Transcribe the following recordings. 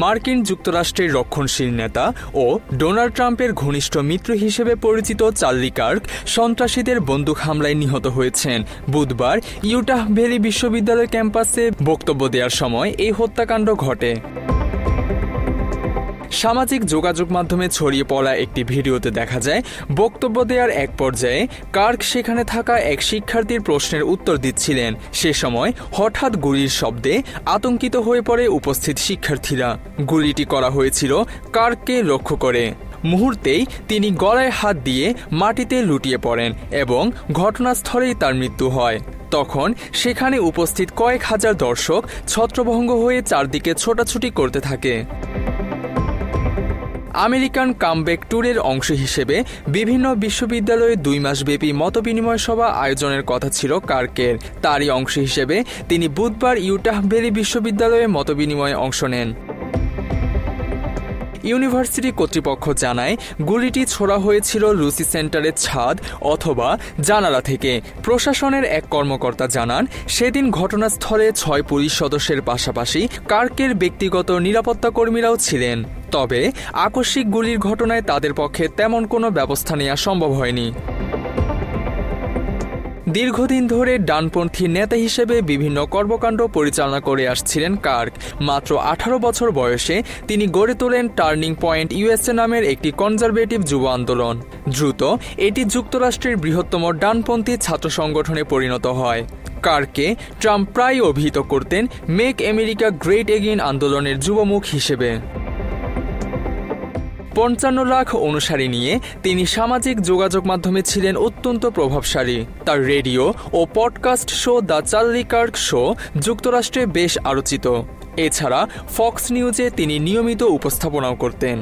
মার্কিন যুক্তরাষ্ট্রের রক্ষণশীল নেতা ও ডোনাল্ড ট্রাম্পের ঘনিষ্ঠ মিত্র হিসেবে পরিচিত চার্লি কার্ক সন্ত্রাসীদের বন্দুক হামলায় নিহত হয়েছেন। বুধবার ইউটাহ ভ্যালি বিশ্ববিদ্যালয় ক্যাম্পাসে বক্তব্য দেওয়ার সময় এই হত্যাকাণ্ড ঘটে। সামাজিক যোগাযোগ মাধ্যমে ছড়িয়ে পড়া একটি ভিডিওতে দেখা যায় বক্তব্য দেওয়ার এক পর্যায়ে কার্ক সেখানে থাকা এক শিক্ষার্থীর প্রশ্নের উত্তর দিচ্ছিলেন। সে সময় হঠাৎ গুলির শব্দে আতঙ্কিত হয়ে পড়ে উপস্থিত শিক্ষার্থীরা। গুলিটি করা হয়েছিল কার্ককে লক্ষ্য করে। মুহূর্তেই তিনি গলায় হাত দিয়ে মাটিতে লুটিয়ে পড়েন এবং ঘটনাস্থলেই তার মৃত্যু হয়। তখন সেখানে উপস্থিত কয়েক হাজার দর্শক ছত্রভঙ্গ হয়ে চারদিকে ছোটাছুটি করতে থাকে। আমেরিকান কামব্যাক ট্যুরের অংশ হিসেবে বিভিন্ন বিশ্ববিদ্যালয়ে 2 মাসব্যাপী মতবিনিময় সভা আয়োজনের কথা ছিল কার্কের। তারই অংশ হিসেবে তিনি বুধবার ইউটাহ ভ্যালি বিশ্ববিদ্যালয়ে মতবিনিময়ে অংশ নেন। ইউনিভার্সিটি কর্তৃপক্ষ জানায় গুলিটি ছোড়া হয়েছিল লুসি সেন্টারের ছাদ অথবা জানালা থেকে। প্রশাসনের এক কর্মকর্তা জানান, সেদিন ঘটনাস্থলে 6 পুলিশ সদস্যের পাশাপাশি কার্কের ব্যক্তিগত নিরাপত্তা কর্মীরাও ছিলেন। তবে আকস্মিক গুলির ঘটনায় তাদের পক্ষে তেমন কোনো ব্যবস্থা নেওয়া সম্ভব হয়নি। দীর্ঘদিন ধরে ডানপন্থী নেতা হিসেবে বিভিন্ন কর্মকাণ্ড পরিচালনা করে আসছিলেন কার্ক। মাত্র 18 বছর বয়সে তিনি গড়ে তোলেন টার্নিং পয়েন্ট ইউএসএ নামের একটি কনজারভেটিভ যুব আন্দোলন। দ্রুত এটি যুক্তরাষ্ট্রের বৃহত্তম ডানপন্থী ছাত্র সংগঠনে পরিণত হয়। কার্ককে ট্রাম্প প্রায় অভিহিত করতেন মেক আমেরিকা গ্রেট এগেইন আন্দোলনের যুবমুখ হিসেবে। 55 লাখ অনুসারী নিয়ে তিনি সামাজিক যোগাযোগ মাধ্যমে ছিলেন অত্যন্ত প্রভাবশালী। তার রেডিও ও podcast show the Charlie Kirk show যুক্তরাষ্ট্রে বেশ আলোচিত। এছাড়া ফক্স নিউজে তিনি নিয়মিত উপস্থাপনাও করতেন।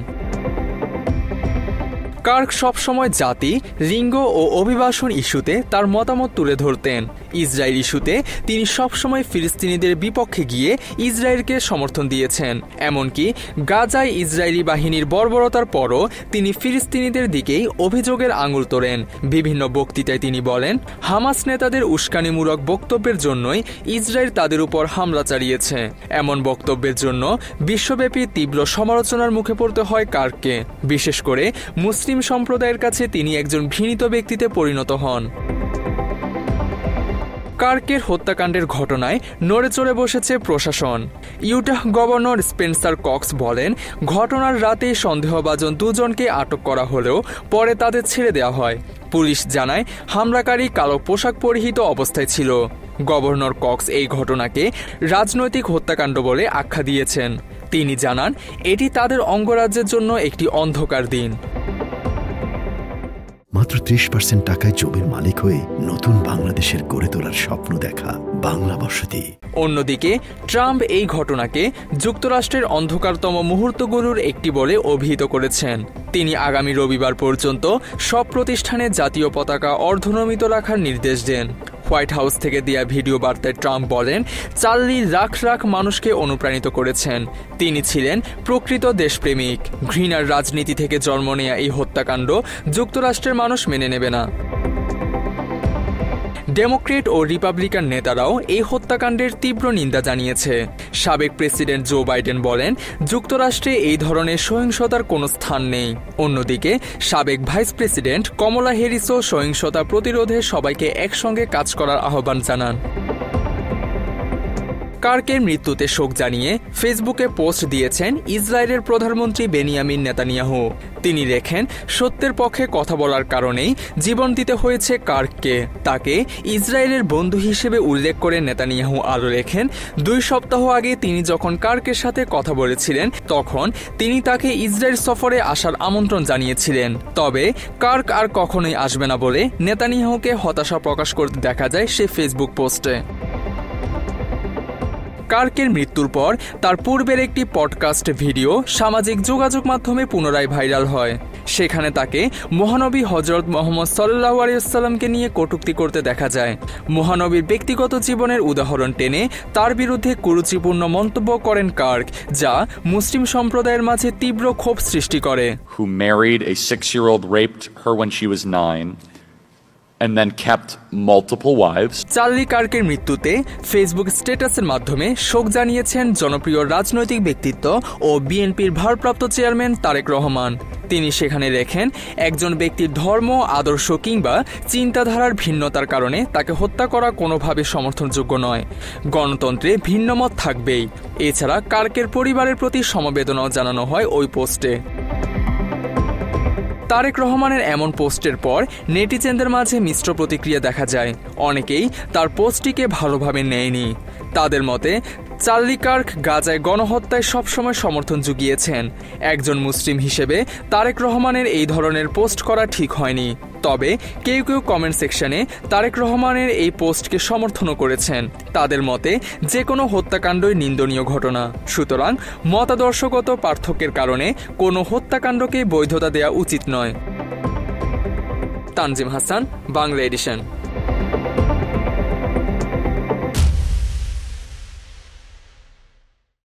কার্ক সবসময় জাতি, লিঙ্গ ও অভিবাসন ইস্যুতে তার মতামত তুলে ধরতেন। ইসরায়েল ইস্যুতে তিনি সবসময় ফিলিস্তিনিদের বিপক্ষে গিয়ে ইসরায়েলকে সমর্থন দিয়েছেন। এমনকি গাজায় ইসরায়েলি বাহিনীর বর্বরতার পরও তিনি ফিলিস্তিনিদের দিকেই অভিযোগের আঙুল তোলেন। বিভিন্ন বক্তৃতায় তিনি বলেন, হামাস নেতাদের উস্কানিমূলক বক্তব্যের জন্যই ইসরায়েল তাদের উপর হামলা চালিয়েছে। এমন বক্তব্যের জন্য বিশ্বব্যাপী তীব্র সমালোচনার মুখে পড়তে হয় কার্ককে। বিশেষ করে মুসলিম সম্প্রদায়ের কাছে তিনি একজন ঘৃণিত ব্যক্তিতে পরিণত হন। কার্কের হত্যাকাণ্ডের ঘটনায় নড়েচড়ে বসেছে প্রশাসন। ইউটাহ গভর্নর স্পেন্সার কক্স বলেন, ঘটনার রাতে সন্দেহভাজন 2 জনকে আটক করা হলেও পরে তাদের ছেড়ে দেওয়া হয়। পুলিশ জানায় হামলাকারী কালো পোশাক পরিহিত অবস্থায় ছিল। গভর্নর কক্স এই ঘটনাকে রাজনৈতিক হত্যাকাণ্ড বলে আখ্যা দিয়েছেন। তিনি জানান, এটি তাদের অঙ্গরাজ্যের জন্য একটি অন্ধকার দিন। মাত্র 30% টাকায় জমির মালিক হয়ে নতুন বাংলাদেশের গড়ে তোলার স্বপ্ন দেখা বাংলা বসতি। অন্যদিকে ট্রাম্প এই ঘটনাকে যুক্তরাষ্ট্রের অন্ধকারতম মুহূর্তগুলোর একটি বলে অভিহিত করেছেন। তিনি আগামী রবিবার পর্যন্ত সব প্রতিষ্ঠানে জাতীয় পতাকা অর্ধনমিত রাখার নির্দেশ দেন। হোয়াইট হাউস থেকে দেয়া ভিডিও বার্তায় ট্রাম্প বলেন, চার্লি লাখ লাখ মানুষকে অনুপ্রাণিত করেছেন। তিনি ছিলেন প্রকৃত দেশপ্রেমিক। ঘৃণার রাজনীতি থেকে জন্ম নেয়া এই হত্যাকাণ্ড যুক্তরাষ্ট্রের মানুষ মেনে নেবে না। ডেমোক্রেট ও রিপাবলিকান নেতারাও এই হত্যাকাণ্ডের তীব্র নিন্দা জানিয়েছে। সাবেক প্রেসিডেন্ট জো বাইডেন বলেন, যুক্তরাষ্ট্রে এই ধরনের সহিংসতার কোনো স্থান নেই। অন্যদিকে সাবেক ভাইস প্রেসিডেন্ট কমলা হ্যারিসও সহিংসতা প্রতিরোধে সবাইকে একসঙ্গে কাজ করার আহ্বান জানান। কার্কের মৃত্যুতে শোক জানিয়ে ফেসবুকে পোস্ট দিয়েছেন ইসরায়েলের প্রধানমন্ত্রী বেনিয়ামিন নেতানিয়াহু। তিনি লেখেন, সত্যের পক্ষে কথা বলার কারণেই জীবন দিতে হয়েছে কার্ককে। তাকে ইসরায়েলের বন্ধু হিসেবে উল্লেখ করে নেতানিয়াহু আরও লেখেন, 2 সপ্তাহ আগে তিনি যখন কার্কের সাথে কথা বলেছিলেন তখন তিনি তাকে ইসরায়েল সফরে আসার আমন্ত্রণ জানিয়েছিলেন। তবে কার্ক আর কখনোই আসবে না বলে নেতানিয়াহুকে হতাশা প্রকাশ করতে দেখা যায় সে ফেসবুক পোস্টে। কার্কের মৃত্যুর পর তার পূর্বের একটি পডকাস্ট ভিডিও সামাজিক যোগাযোগ মাধ্যমে পুনরায় ভাইরাল হয়। সেখানে তাকে মহানবী হযরত মুহাম্মদ সাল্লাল্লাহু আলাইহি ওয়াসাল্লামকে নিয়ে কটূক্তি করতে দেখা যায়। মহানবীর ব্যক্তিগত জীবনের উদাহরণ টেনে তার বিরুদ্ধে কুরুচিপূর্ণ মন্তব্য করেন কার্ক, যা মুসলিম সম্প্রদায়ের মাঝে তীব্র ক্ষোভ সৃষ্টি করে। Who married a 6-year-old, raped her when she was 9, and then kept multiple wives. Charlie কার্কের মৃত্যুতে ফেসবুক স্ট্যাটাসের মাধ্যমে শোক জানিয়েছেন জনপ্রিয় রাজনৈতিক ব্যক্তিত্ব ও বিএনপির ভারপ্রাপ্ত চেয়ারম্যান তারেক রহমান। তিনি সেখানে লেখেন, একজন ব্যক্তির ধর্ম, আদর্শ কিংবা চিন্তাধারার ভিন্নতার কারণে তাকে হত্যা করা কোনোভাবে সমর্থনযোগ্য নয়। গণতন্ত্রে ভিন্নমত থাকবেই। এছাড়া কার্কের পরিবারের প্রতি সমবেদনাও জানানো হয় ওই পোস্টে। তারেক রহমানের এমন পোস্টের পর নেটিজেনদের মাঝে মিশ্র প্রতিক্রিয়া দেখা যায়। অনেকেই তার পোস্টটিকে ভালোভাবে নেয়নি। তাদের মতে চার্লি কার্ক গাজায় গণহত্যায় সবসময় সমর্থন জুগিয়েছেন। একজন মুসলিম হিসেবে তারেক রহমানের এই ধরনের পোস্ট করা ঠিক হয়নি। তবে কেউ কেউ কমেন্ট সেকশনে তারেক রহমানের এই পোস্টকে সমর্থনও করেছেন। তাদের মতে যে কোনো হত্যাকাণ্ডই নিন্দনীয় ঘটনা। সুতরাং মতাদর্শগত পার্থক্যের কারণে কোনো হত্যাকাণ্ডকে বৈধতা দেওয়া উচিত নয়। তানজিম হাসান, বাংলা এডিশন।